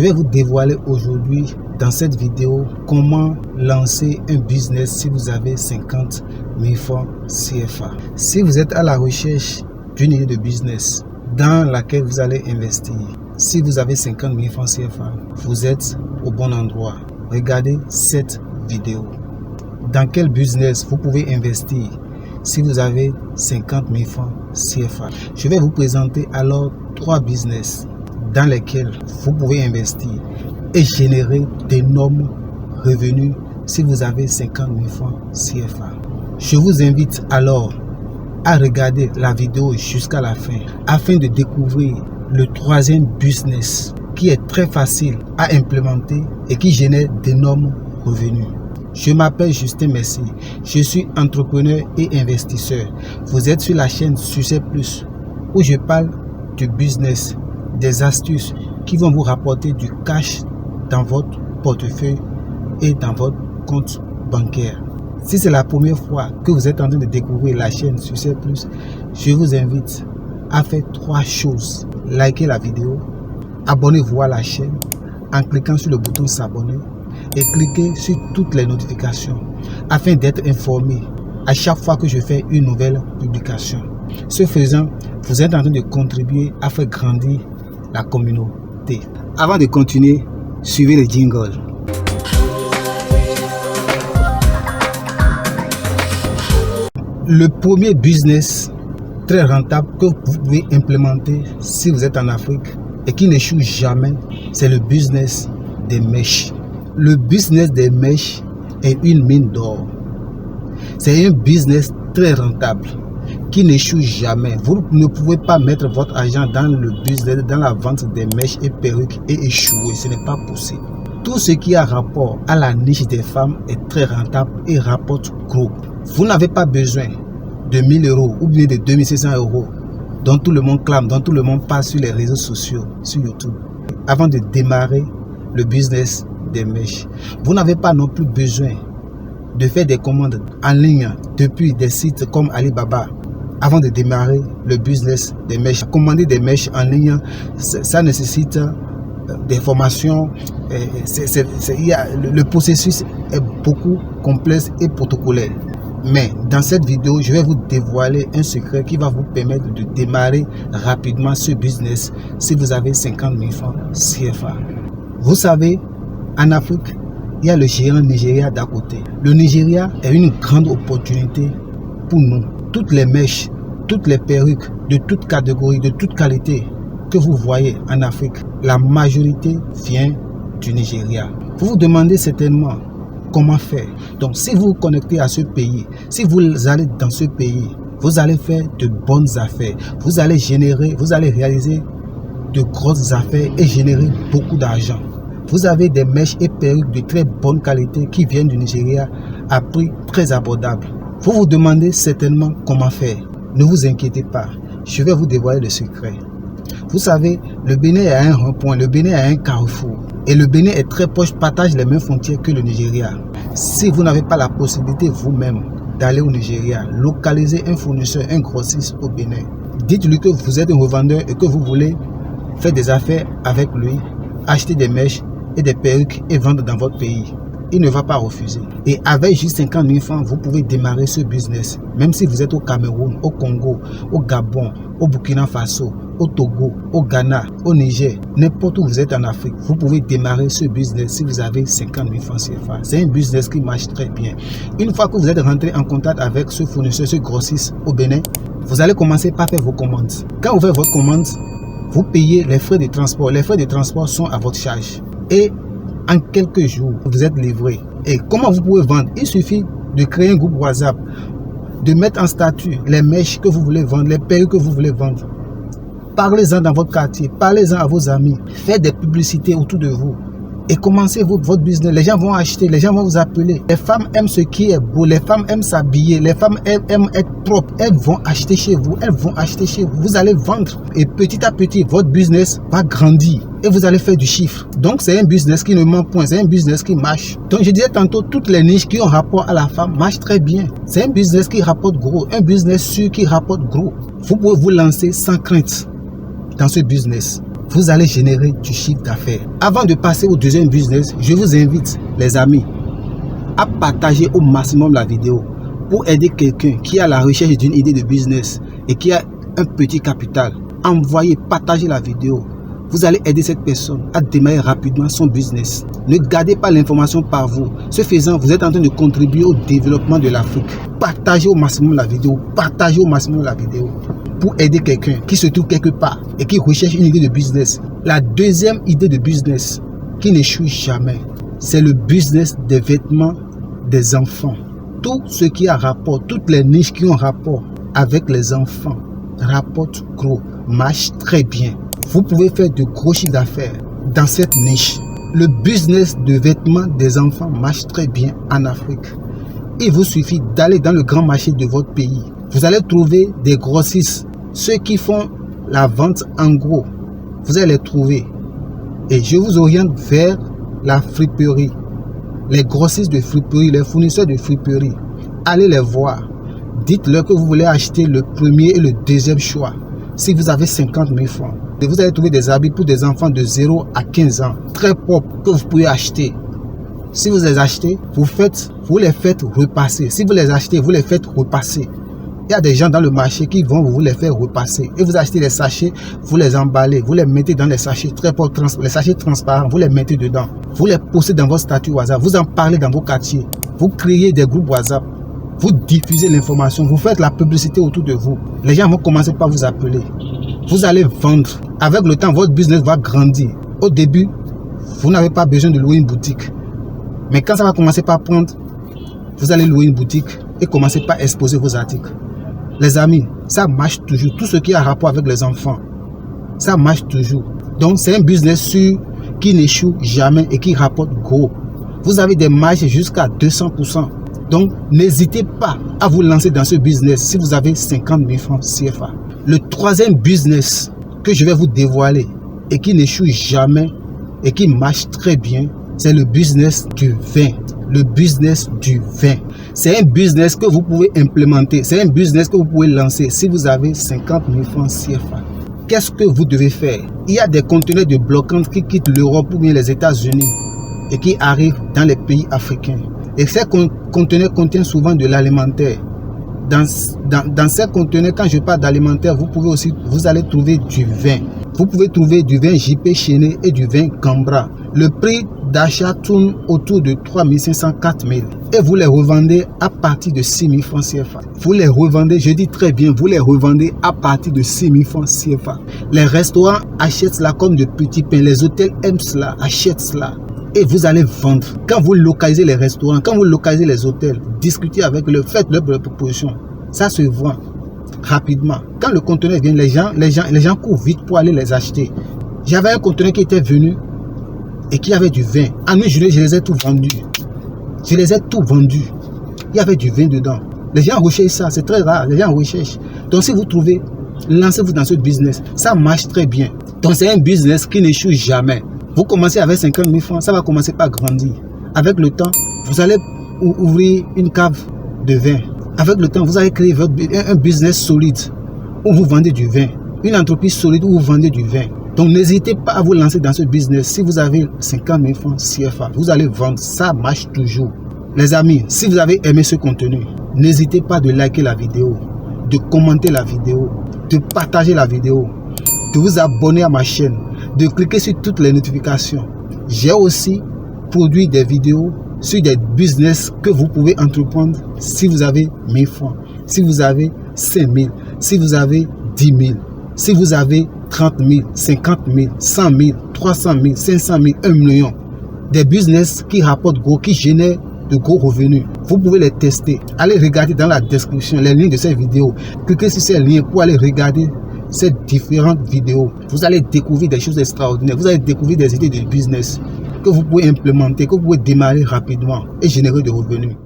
Je vais vous dévoiler aujourd'hui dans cette vidéo comment lancer un business si vous avez 50 000 francs CFA. Si vous êtes à la recherche d'une idée de business dans laquelle vous allez investir, si vous avez 50 000 francs CFA, vous êtes au bon endroit. Regardez cette vidéo. Dans quel business vous pouvez investir si vous avez 50 000 francs CFA? Je vais vous présenter alors 3 business dans lesquels vous pouvez investir et générer d'énormes revenus si vous avez 50 000 francs CFA. Je vous invite alors à regarder la vidéo jusqu'à la fin afin de découvrir le 3e business qui est très facile à implémenter et qui génère d'énormes revenus. Je m'appelle Justin Merci, je suis entrepreneur et investisseur. Vous êtes sur la chaîne Succès Plus où je parle du business, des astuces qui vont vous rapporter du cash dans votre portefeuille et dans votre compte bancaire. Si c'est la première fois que vous êtes en train de découvrir la chaîne Succès Plus, je vous invite à faire 3 choses. Likez la vidéo, abonnez-vous à la chaîne en cliquant sur le bouton s'abonner et cliquez sur toutes les notifications afin d'être informé à chaque fois que je fais une nouvelle publication. Ce faisant, vous êtes en train de contribuer à faire grandir la communauté. Avant de continuer, suivez le jingle. Le premier business très rentable que vous pouvez implémenter si vous êtes en Afrique et qui n'échoue jamais, c'est le business des mèches. Le business des mèches est une mine d'or. C'est un business très rentable qui n'échoue jamais. Vous ne pouvez pas mettre votre argent dans le business, dans la vente des mèches et perruques et échouer. Ce n'est pas possible. Tout ce qui a rapport à la niche des femmes est très rentable et rapporte gros. Vous n'avez pas besoin de 1000 € ou bien de 2600 € dont tout le monde clame, dont tout le monde passe sur les réseaux sociaux, sur YouTube, avant de démarrer le business des mèches. Vous n'avez pas non plus besoin de faire des commandes en ligne depuis des sites comme Alibaba avant de démarrer le business des mèches. Commander des mèches en ligne, ça nécessite des formations. Le processus est beaucoup complexe et protocolaire. Mais dans cette vidéo, je vais vous dévoiler un secret qui va vous permettre de démarrer rapidement ce business si vous avez 50 000 francs CFA. Vous savez, en Afrique, il y a le géant Nigeria d'à côté. Le Nigeria est une grande opportunité pour nous. Toutes les mèches, toutes les perruques de toute catégorie, de toute qualité que vous voyez en Afrique, la majorité vient du Nigeria. Vous vous demandez certainement comment faire. Donc si vous vous connectez à ce pays, si vous allez dans ce pays, vous allez faire de bonnes affaires. Vous allez réaliser de grosses affaires et générer beaucoup d'argent. Vous avez des mèches et perruques de très bonne qualité qui viennent du Nigeria à prix très abordable. Vous vous demandez certainement comment faire. Ne vous inquiétez pas, je vais vous dévoiler le secret. Vous savez, le Bénin est à un rond-point, le Bénin est à un carrefour. Et le Bénin est très proche, partage les mêmes frontières que le Nigeria. Si vous n'avez pas la possibilité vous-même d'aller au Nigeria, localisez un fournisseur, un grossiste au Bénin. Dites-lui que vous êtes un revendeur et que vous voulez faire des affaires avec lui, acheter des mèches et des perruques et vendre dans votre pays. Il ne va pas refuser. Et avec juste 50 000 francs, vous pouvez démarrer ce business. Même si vous êtes au Cameroun, au Congo, au Gabon, au Burkina Faso, au Togo, au Ghana, au Niger, n'importe où vous êtes en Afrique, vous pouvez démarrer ce business si vous avez 50 000 francs CFA. C'est un business qui marche très bien. Une fois que vous êtes rentré en contact avec ce fournisseur, ce grossiste au Bénin, vous allez commencer par faire vos commandes. Quand vous faites votre commande, vous payez les frais de transport. Les frais de transport sont à votre charge. Et en quelques jours, vous êtes livré. Et comment vous pouvez vendre? Il suffit de créer un groupe WhatsApp, de mettre en statut les mèches que vous voulez vendre, les perruques que vous voulez vendre. Parlez-en dans votre quartier, parlez-en à vos amis, faites des publicités autour de vous et commencez votre business. Les gens vont acheter, les gens vont vous appeler. Les femmes aiment ce qui est beau, les femmes aiment s'habiller, les femmes aiment être propres. Elles vont acheter chez vous, elles vont acheter chez vous. Vous allez vendre et petit à petit, votre business va grandir et vous allez faire du chiffre. Donc c'est un business qui ne ment point, c'est un business qui marche. Donc je disais tantôt, toutes les niches qui ont rapport à la femme marchent très bien. C'est un business qui rapporte gros, un business sûr qui rapporte gros. Vous pouvez vous lancer sans crainte dans ce business. vous allez générer du chiffre d'affaires. Avant de passer au deuxième business, je vous invite, les amis, à partager au maximum la vidéo pour aider quelqu'un qui est à la recherche d'une idée de business et qui a un petit capital. Envoyez, partagez la vidéo. Vous allez aider cette personne à démarrer rapidement son business. Ne gardez pas l'information par vous. Ce faisant, vous êtes en train de contribuer au développement de l'Afrique. Partagez au maximum la vidéo. Partagez au maximum la vidéo pour aider quelqu'un qui se trouve quelque part et qui recherche une idée de business. La deuxième idée de business qui n'échoue jamais, c'est le business des vêtements des enfants. Tout ce qui a rapport, toutes les niches qui ont rapport avec les enfants rapportent gros, marchent très bien. Vous pouvez faire de gros chiffres d'affaires dans cette niche. Le business de vêtements des enfants marche très bien en Afrique. Il vous suffit d'aller dans le grand marché de votre pays. Vous allez trouver des grossistes, ceux qui font la vente en gros. Vous allez les trouver. Et je vous oriente vers la friperie. Les grossistes de friperie, les fournisseurs de friperie. Allez les voir. Dites-leur que vous voulez acheter le premier et le deuxième choix. Si vous avez 50 000 francs. Et vous allez trouver des habits pour des enfants de 0 à 15 ans. Très propres que vous pouvez acheter. Si vous les achetez, vous les faites repasser. Si vous les achetez, vous les faites repasser. Il y a des gens dans le marché qui vont vous les faire repasser. Et vous achetez les sachets, vous les emballez, vous les mettez dans les sachets très propres, les sachets transparents, vous les mettez dedans. Vous les postez dans votre statut WhatsApp, vous en parlez dans vos quartiers. Vous créez des groupes WhatsApp. Vous diffusez l'information, vous faites la publicité autour de vous. Les gens vont commencer par vous appeler. Vous allez vendre. Avec le temps, votre business va grandir. Au début, vous n'avez pas besoin de louer une boutique. Mais quand ça va commencer par prendre, vous allez louer une boutique et commencer par exposer vos articles. Les amis, ça marche toujours. Tout ce qui a rapport avec les enfants, ça marche toujours. Donc, c'est un business sûr qui n'échoue jamais et qui rapporte gros. Vous avez des marges jusqu'à 200%. Donc, n'hésitez pas à vous lancer dans ce business si vous avez 50 000 francs CFA. Le troisième business que je vais vous dévoiler et qui n'échoue jamais et qui marche très bien, c'est le business du vin. Le business du vin. C'est un business que vous pouvez implémenter. C'est un business que vous pouvez lancer si vous avez 50 000 francs CFA. Qu'est-ce que vous devez faire? Il y a des conteneurs de bloquantes qui quittent l'Europe ou bien les États-Unis et qui arrivent dans les pays africains. Et ces conteneurs contiennent souvent de l'alimentaire. Dans ces conteneurs, quand je parle d'alimentaire, vous allez trouver du vin. Vous pouvez trouver du vin JP Chené et du vin Cambra. Le prix d'achat tourne autour de 3 500, 4 000. Et vous les revendez à partir de 6 000 francs CFA. Vous les revendez, je dis très bien, vous les revendez à partir de 6 000 francs CFA. Les restaurants achètent cela comme de petits pains. Les hôtels aiment cela, achètent cela. Et vous allez vendre. Quand vous localisez les restaurants, quand vous localisez les hôtels, discutez avec eux, faites-leur proposition. Ça se vend rapidement. Quand le conteneur vient, les gens courent vite pour aller les acheter. J'avais un conteneur qui était venu et qui avait du vin. En une journée, je les ai tout vendus. Je les ai tout vendus. Il y avait du vin dedans. Les gens recherchent ça, c'est très rare. Les gens recherchent. Donc si vous trouvez, lancez-vous dans ce business. Ça marche très bien. Donc c'est un business qui n'échoue jamais. Vous commencez avec 50 000 francs, ça va commencer par grandir. Avec le temps, vous allez ouvrir une cave de vin. Avec le temps, vous allez créer un business solide où vous vendez du vin. Une entreprise solide où vous vendez du vin. Donc n'hésitez pas à vous lancer dans ce business. Si vous avez 50 000 francs CFA, vous allez vendre. Ça marche toujours. Les amis, si vous avez aimé ce contenu, n'hésitez pas de liker la vidéo, de commenter la vidéo, de partager la vidéo, de vous abonner à ma chaîne, de cliquer sur toutes les notifications. J'ai aussi produit des vidéos sur des business que vous pouvez entreprendre si vous avez 1000 francs, si vous avez 5 000, si vous avez 10 000, si vous avez 30 000, 50 000, 100 000, 300 000, 500 000, 1 million. Des business qui rapportent gros, qui génèrent de gros revenus. Vous pouvez les tester. Allez regarder dans la description les liens de ces vidéos. Cliquez sur ces liens pour aller regarder ces différentes vidéos. Vous allez découvrir des choses extraordinaires. Vous allez découvrir des idées de business que vous pouvez implémenter, que vous pouvez démarrer rapidement et générer des revenus.